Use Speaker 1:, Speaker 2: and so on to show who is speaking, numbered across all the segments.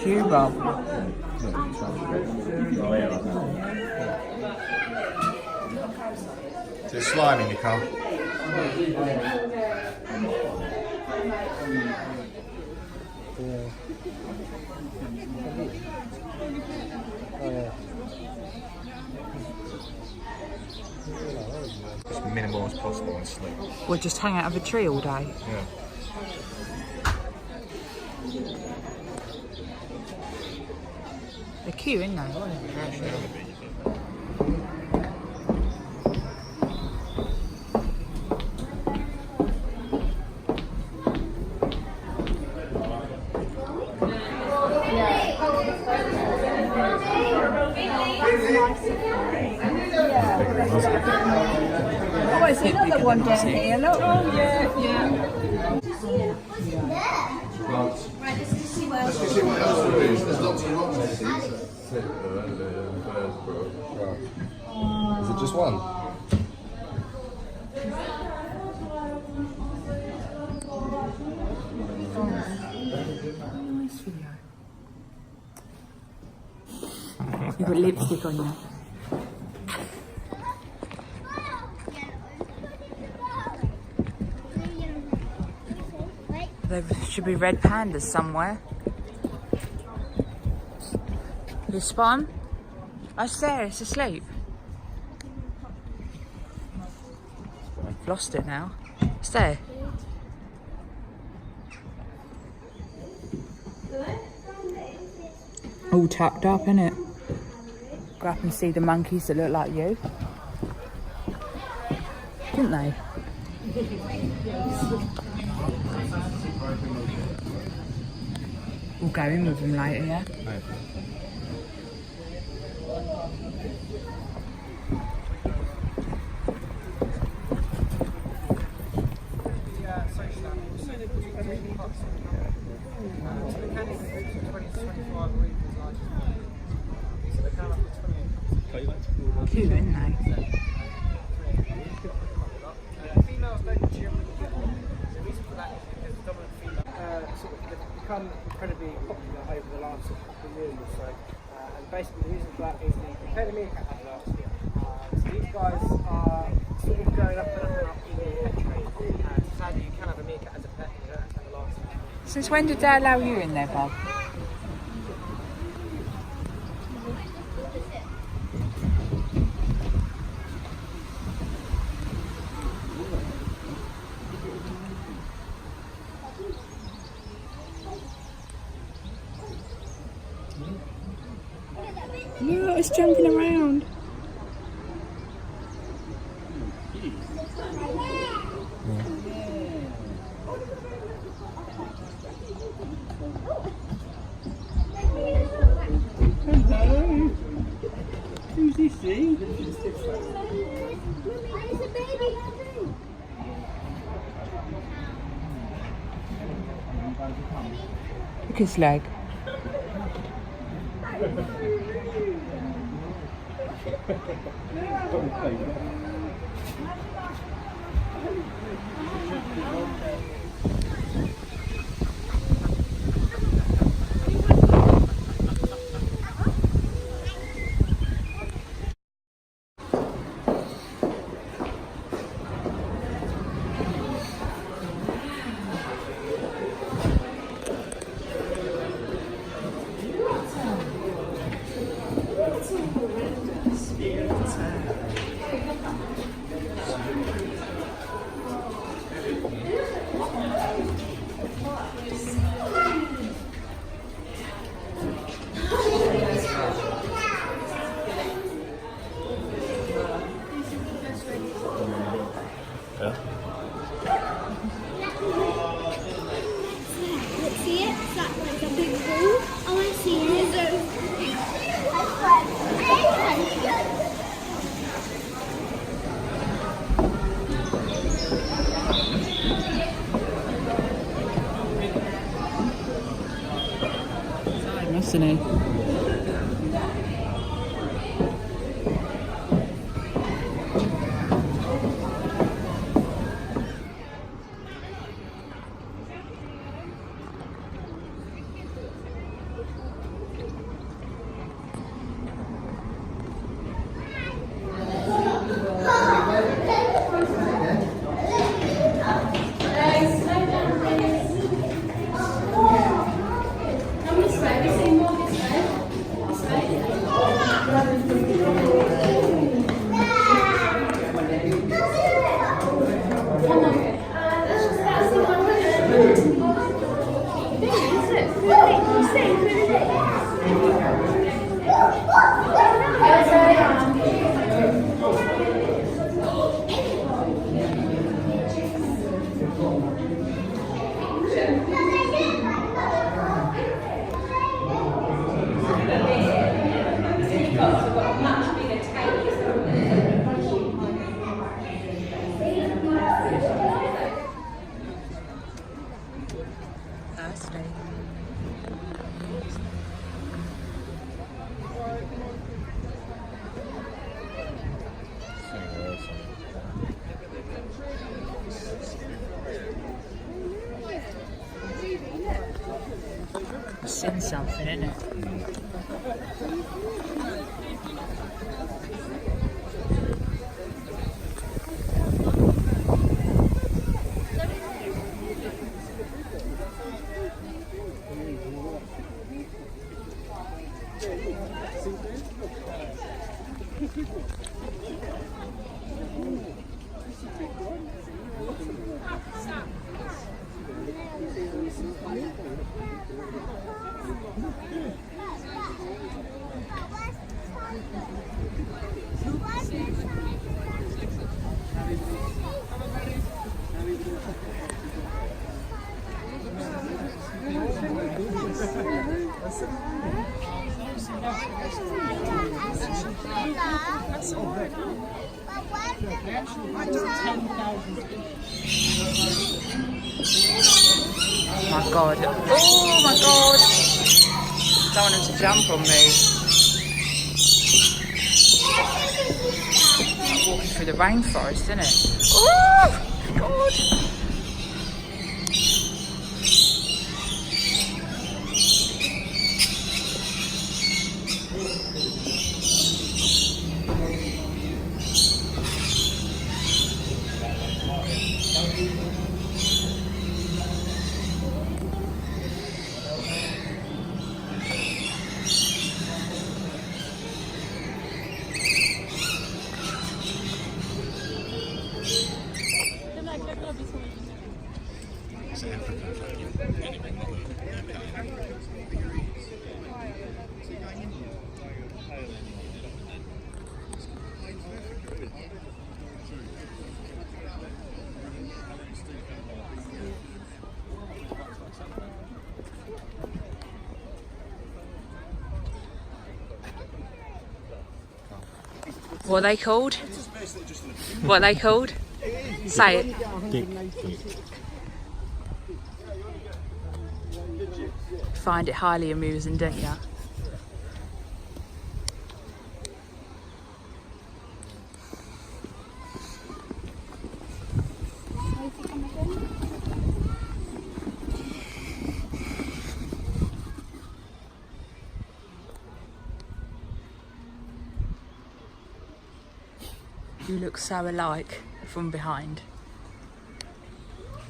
Speaker 1: Cuba.
Speaker 2: Is there slime in your car? As minimal as possible and sleep.
Speaker 1: We'll just hang out of a tree all day.
Speaker 2: Yeah.
Speaker 1: They're cute, aren't they?
Speaker 2: Actually, on the beach.
Speaker 1: Oh, is there another one down here? Look. Oh, yeah, yeah.
Speaker 3: Right, let's just see what else.
Speaker 4: There's lots of rocks. Is it just one?
Speaker 1: Nice video. You've got lipstick on you. There should be red pandas somewhere. You spot 'em? Oh, it's there, it's asleep. I've lost it now. It's there. All tucked up, innit? Go up and see the monkeys that look like you. Didn't they? We'll go in with them later, yeah? Cute, isn't they?
Speaker 5: Females don't generally get on. The reason for that is because the dominant female they've become incredibly popular over the last couple of years or so. And basically the reason for that is the compared to meerkat had last year. So these guys are sort of going up and up and up in the pet trade. Sadly you can have a meerkat as a pet, you don't have to have a license.
Speaker 1: Since when did they allow you in there, Bob? Look, it's jumping around. Hello. Who's this thing? Look at his leg.
Speaker 3: See it? It's like a big ball. Oh, I see it.
Speaker 1: isn't he? Seen something, isn't it? My God. Oh my God. Don't want him to jump on me. Walking through the rainforest, isn't it? Oh God. What are they called? What are they called? Say it. Find it highly amusing, don't you? You look so alike from behind.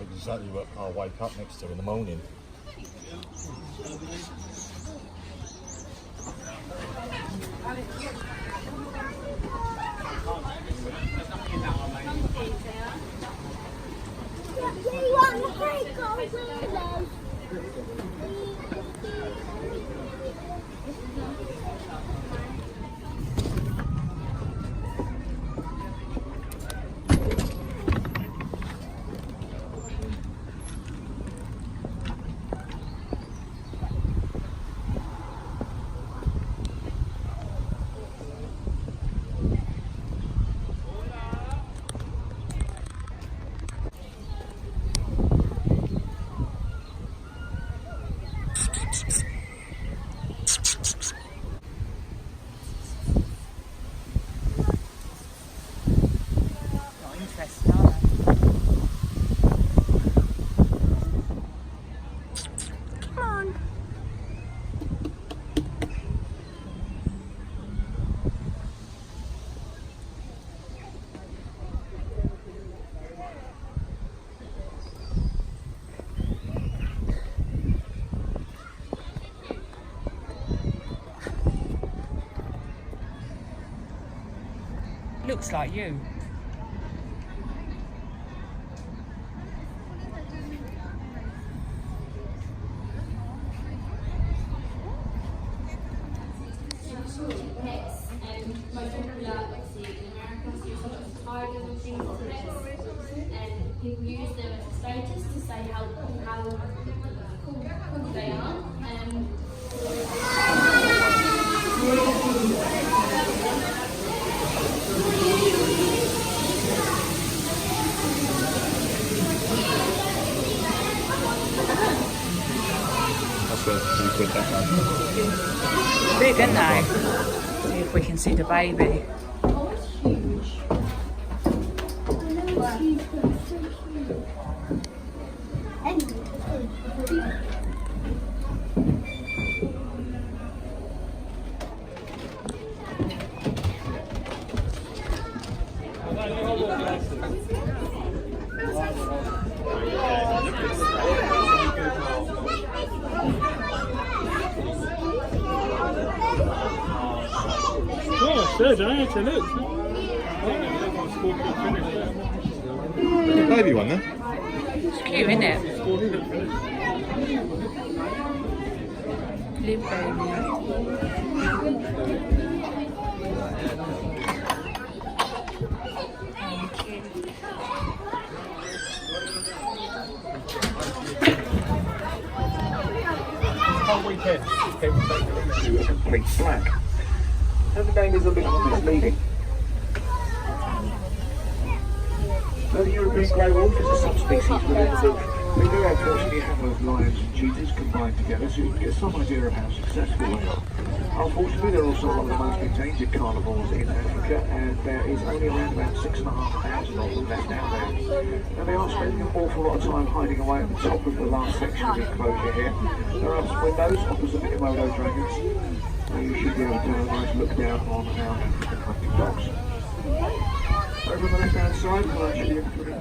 Speaker 2: Exactly what I'll wake up next to in the morning.
Speaker 1: looks like you.
Speaker 6: Pets and most popular, obviously in America, so such as tigers and things as pets, and people use them as a status to say how cool they are.
Speaker 2: That's worth a few quid, that one.
Speaker 1: Big, aren't they? See if we can see the baby.
Speaker 2: The baby one then?
Speaker 1: It's cute, isn't it? Live baby.
Speaker 7: Whole weekend, people take the limit to a complete black. And the name is a little misleading. Now, the European grey wolf is a subspecies within the group. They do unfortunately have those lions and cheetahs combined together, so you can get some idea of how successful they are. Unfortunately, they're also one of the most endangered carnivores in Africa, and there is only around about 6,500 of them left out there. Now, they are spending an awful lot of time hiding away at the top of the last section of the enclosure here. There are some windows opposite the Komodo dragons, so you should be able to have a nice look down on our African hunting dogs. Over on the left hand side, we'll actually look through.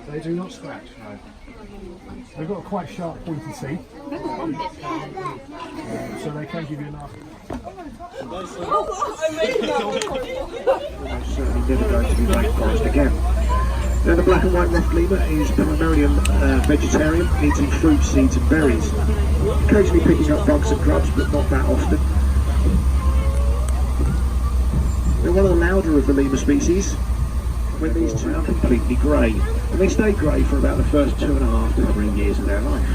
Speaker 5: They do not scratch, no. They've got a quite sharp pointy teeth, so they can give you enough.
Speaker 7: Almost certainly never going to be rainforest again. Now, the black and white ruffed lemur is primarily a vegetarian, eating fruit, seeds and berries. Occasionally picking up bugs and grubs, but not that often. They're one of the louder of the lemur species, when these two are completely grey. And they stay grey for about the first 2.5 to 3 years of their life.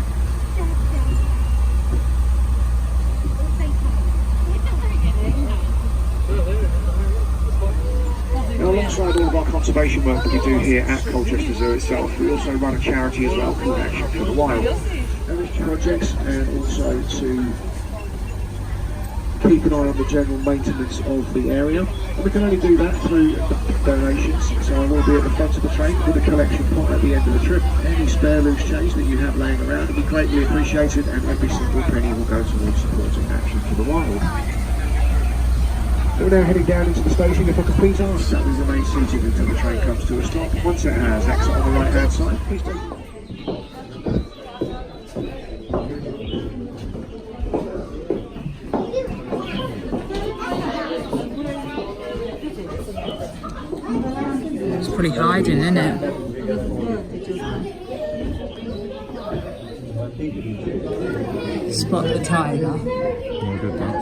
Speaker 7: Now, alongside all of our conservation work that we do here at Colchester Zoo itself, we also run a charity as well called Action for the Wild. Now, these projects and also to keep an eye on the general maintenance of the area. And we can only do that through donations, so I will be at the front of the train with a collection pot at the end of the trip. Any spare loose change that you have laying around will be greatly appreciated, and every single penny will go towards supporting Action for the Wild. We're now heading down into the station. If I could please ask that we remain seated until the train comes to a stop. Once it has, exit on the right hand side. Please don't.
Speaker 1: It's pretty hiding, isn't it? Spot the tiger.
Speaker 2: Yeah, good one.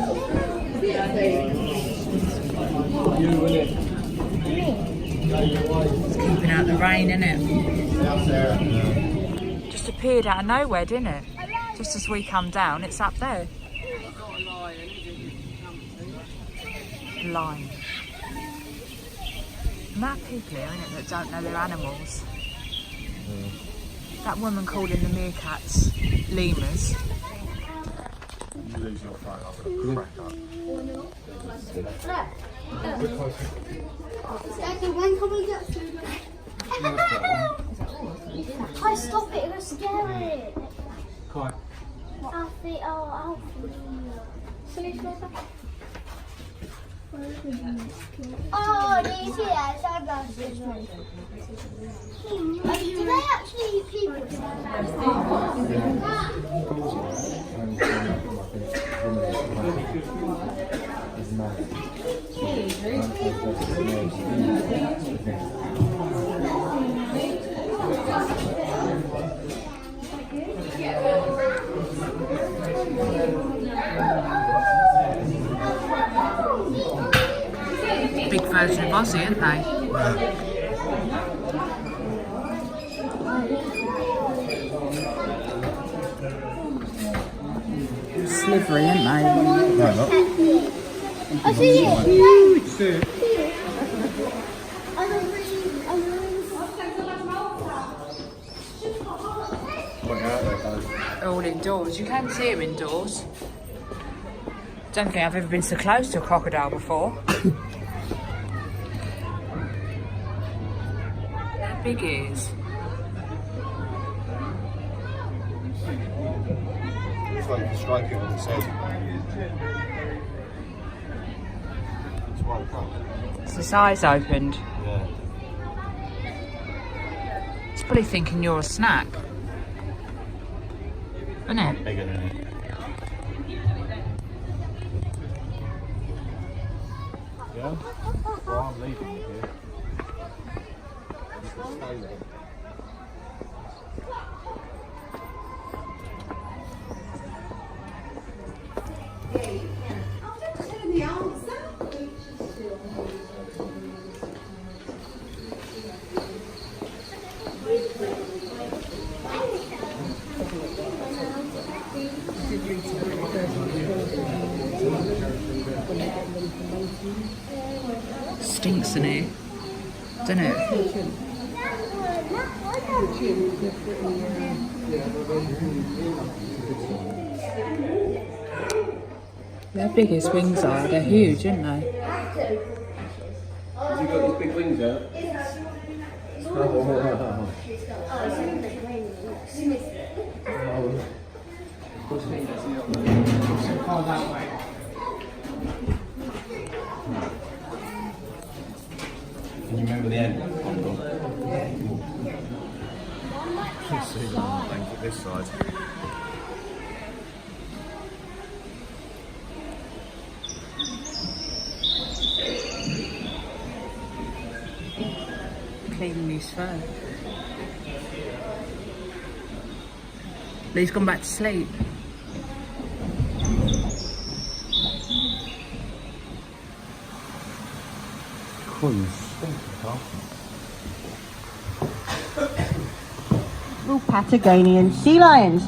Speaker 1: It's keeping out the rain, isn't it? Just appeared out of nowhere, didn't it? Just as we come down, it's up there. Lion. Mad people here, innit, that don't know their animals. That woman calling the meerkats lemurs.
Speaker 2: You lose your phone, I'm going to crack up.
Speaker 3: Daddy, when can we get through? I stop it, it'll scare it. Alfie, oh, Alfie. Oh, do you see that? Sunglasses. Do they actually eat people?
Speaker 1: Big version of Aussie, aren't they? Slivery, aren't they?
Speaker 2: No, not.
Speaker 3: I see it.
Speaker 2: See it? Look out there, guys.
Speaker 1: All indoors. You can see them indoors. Don't think I've ever been so close to a crocodile before. They're big ears.
Speaker 2: It's like you can strike it with its head. It's why we can't.
Speaker 1: It's its eyes opened.
Speaker 2: Yeah.
Speaker 1: It's probably thinking you're a snack. Isn't it?
Speaker 2: Bigger than it. Yeah? Well, I'm leaving it here. You can stay there.
Speaker 1: Stinks in here, doesn't it? How big his wings are, they're huge, aren't they?
Speaker 2: Has he got his big wings out? Can you remember the end? Let's see one thing at this side.
Speaker 1: Cleaning his fur. He's gone back to sleep.
Speaker 8: Patagonian sea lions.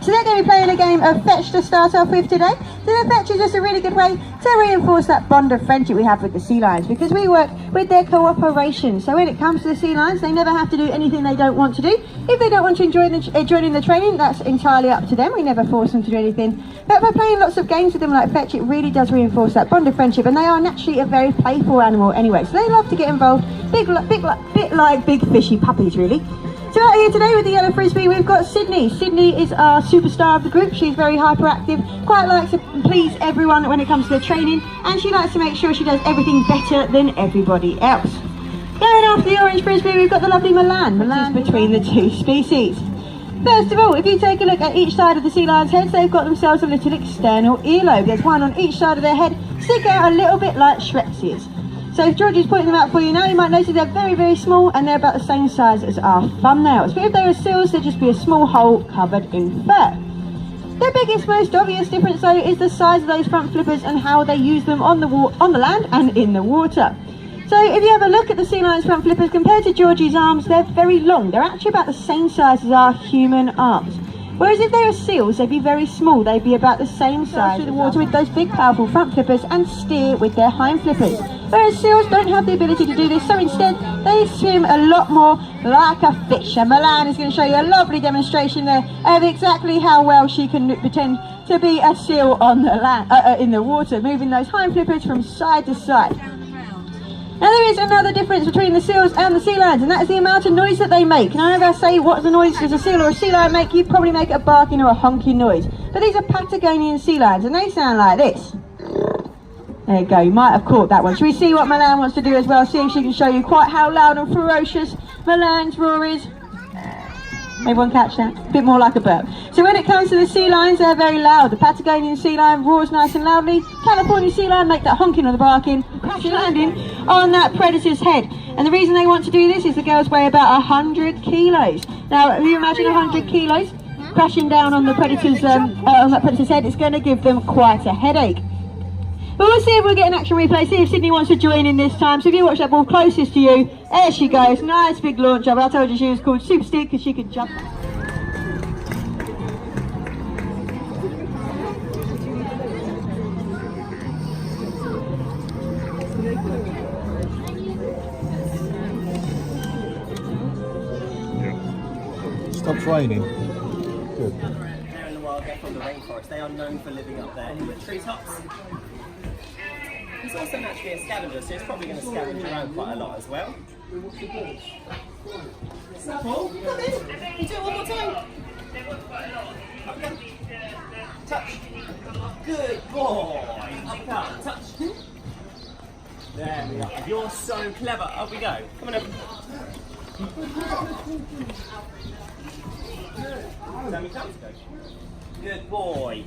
Speaker 8: So they're going to be playing a game of fetch to start off with today. So the fetch is just a really good way to reinforce that bond of friendship we have with the sea lions, because we work with their cooperation. So when it comes to the sea lions, they never have to do anything they don't want to do. If they don't want to join in the training, that's entirely up to them. We never force them to do anything. But by playing lots of games with them like fetch, it really does reinforce that bond of friendship, and they are naturally a very playful animal anyway. So they love to get involved, bit like big fishy puppies really. So out here today with the yellow frisbee, we've got Sydney. Sydney is our superstar of the group. She's very hyperactive, quite likes to please everyone when it comes to the training, and she likes to make sure she does everything better than everybody else. Going after the orange frisbee, we've got the lovely Milan. Milan is between the two species. First of all, if you take a look at each side of the sea lion's heads, they've got themselves a little external earlobe. There's one on each side of their head, stick out a little bit like Shrek's ears. So if Georgie's pointing them out for you now, you might notice they're very, very small, and they're about the same size as our thumbnails. But if they were seals, they'd just be a small hole covered in fur. The biggest, most obvious difference though is the size of those front flippers and how they use them on the land and in the water. So if you have a look at the sea lion's front flippers compared to Georgie's arms, they're very long. They're actually about the same size as our human arms. Whereas if they were seals, they'd be very small. They'd be about the same size through the water with those big powerful front flippers and steer with their hind flippers. Whereas seals don't have the ability to do this, so instead they swim a lot more like a fish. And Milan is going to show you a lovely demonstration there of exactly how well she can pretend to be a seal on the land, in the water, moving those hind flippers from side to side. Now there is another difference between the seals and the sea lions, and that is the amount of noise that they make. Now if I say what the noise does a seal or a sea lion make, you'd probably make a barking or a honking noise. But these are Patagonian sea lions, and they sound like this. There you go, you might have caught that one. Should we see what Milan wants to do as well? See if she can show you quite how loud and ferocious Milan's roar is. Everyone catch that? A bit more like a burp. So when it comes to the sea lions, they're very loud. The Patagonian sea lion roars nice and loudly. California sea lion make that honking or the barking, crash landing on that predator's head. And the reason they want to do this is the girls weigh about 100 kilos. Now, if you imagine 100 kilos crashing down on the predator's on that predator's head, it's going to give them quite a headache. But we'll see if we'll get an action replay, see if Sydney wants to join in this time. So if you watch that ball closest to you, there she goes. Nice big launch up. I told you she was called Super Stick because she could jump.
Speaker 2: Stops raining. Good.
Speaker 9: They're in the wild, they're from the rainforest. They are known for living up there in the treetops. He's also naturally a scavenger, so he's probably going to scavenge around quite a lot as well. Snapple, come in. You do it one more time. Okay. Touch. Good boy. Up, touch. There we are. You're so clever. Up we go. Come on over. Sammy, come. Good boy.